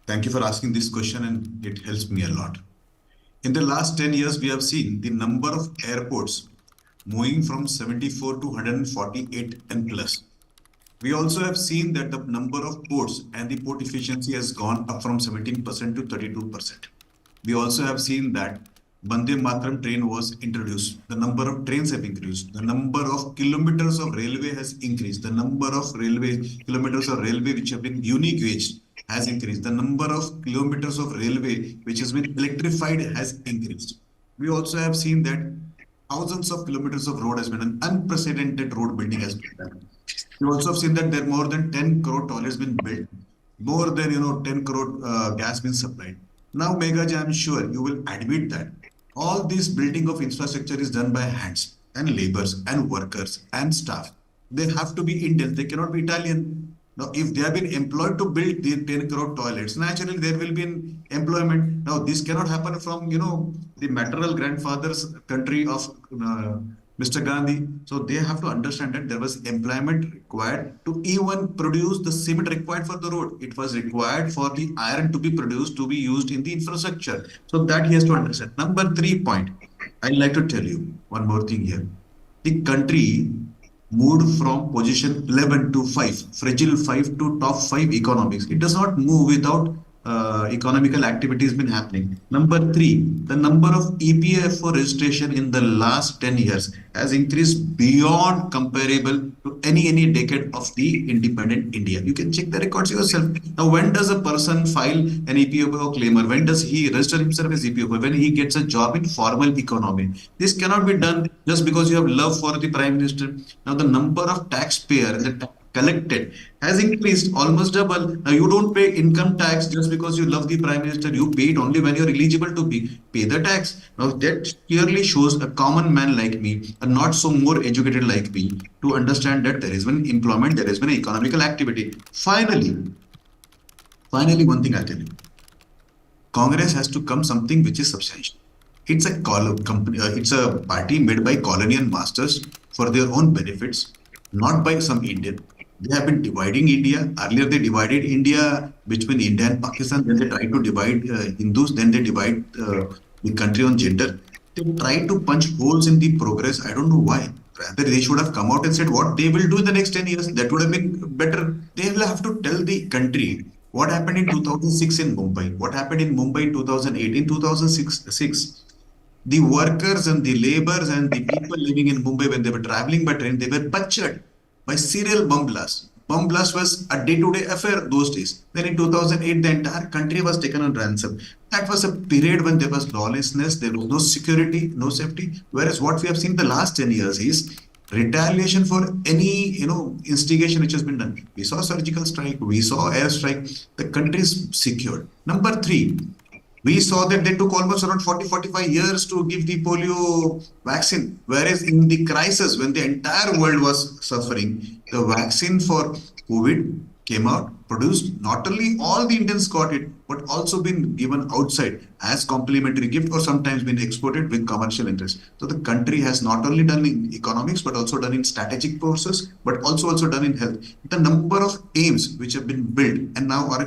Thank you for asking this question, and it helps me a lot. In the last 10 years, we have seen the number of airports moving from 74 to 148 and plus. We also have seen that the number of ports and the port efficiency has gone up from 17% to 32%. We also have seen that Vande Mataram train was introduced. The number of trains have increased. The number of kilometers of railway has increased. The number of railway kilometers of railway which have been unique gauged has increased. The number of kilometers of railway which has been electrified has increased. We also have seen that thousands of kilometers of road has been an unprecedented road building has been done. We also have seen that there are more than 10 crore toilets been built, more than 10 crore gas been supplied. Now, Megha, I'm sure you will admit that all this building of infrastructure is done by hands and laborers and workers and staff. They have to be Indian. They cannot be Italian. Now, if they have been employed to build the 10 crore toilets, naturally there will be an employment. Now, this cannot happen from, the maternal grandfather's country of Mr. Gandhi. So they have to understand that there was employment required to even produce the cement required for the road. It was required for the iron to be produced to be used in the infrastructure. So that he has to understand. Number 3 point, I'd like to tell you one more thing here. The country moved from position 11 to 5, fragile 5 to top 5 economics. It does not move without economical activities been happening. Number 3, the number of EPFO registration in the last 10 years has increased beyond comparable to any decade of the independent India. You can check the records yourself. Now, when does a person file an EPFO claim, or when does he register himself as EPFO? When he gets a job in formal economy. This cannot be done just because you have love for the Prime Minister. Now, the number of taxpayers, collected has increased almost double. Now, you don't pay income tax just because you love the Prime Minister. You pay it only when you're eligible to pay the tax. Now, that clearly shows a common man like me, a not so more educated like me, to understand that there is been employment, there has been economical activity. Finally, one thing I'll tell you. Congress has to come something which is substantial. It's a company. It's a party made by colonial masters for their own benefits, not by some Indian. They have been dividing India. Earlier, they divided India between India and Pakistan. Then they tried to divide Hindus. Then they divide the country on gender. They try to punch holes in the progress. I don't know why. Rather, they should have come out and said what they will do in the next 10 years. That would have been better. They will have to tell the country what happened in 2006 in Mumbai, what happened in Mumbai in 2008, in 2006. The workers and the laborers and the people living in Mumbai, when they were traveling by train, they were butchered by serial bomb blasts. Bomb blast was a day-to-day affair those days. Then in 2008, the entire country was taken on ransom. That was a period when there was lawlessness, there was no security, no safety. Whereas what we have seen the last 10 years is retaliation for any instigation which has been done. We saw surgical strike, we saw air strike. The country is secured. Number 3, we saw that they took almost around 40-45 years to give the polio vaccine. Whereas in the crisis, when the entire world was suffering, the vaccine for COVID came out, produced. Not only all the Indians got it, but also been given outside as complimentary gift, or sometimes been exported with commercial interest. So the country has not only done in economics, but also done in strategic process, but also done in health. The number of aims which have been built and now are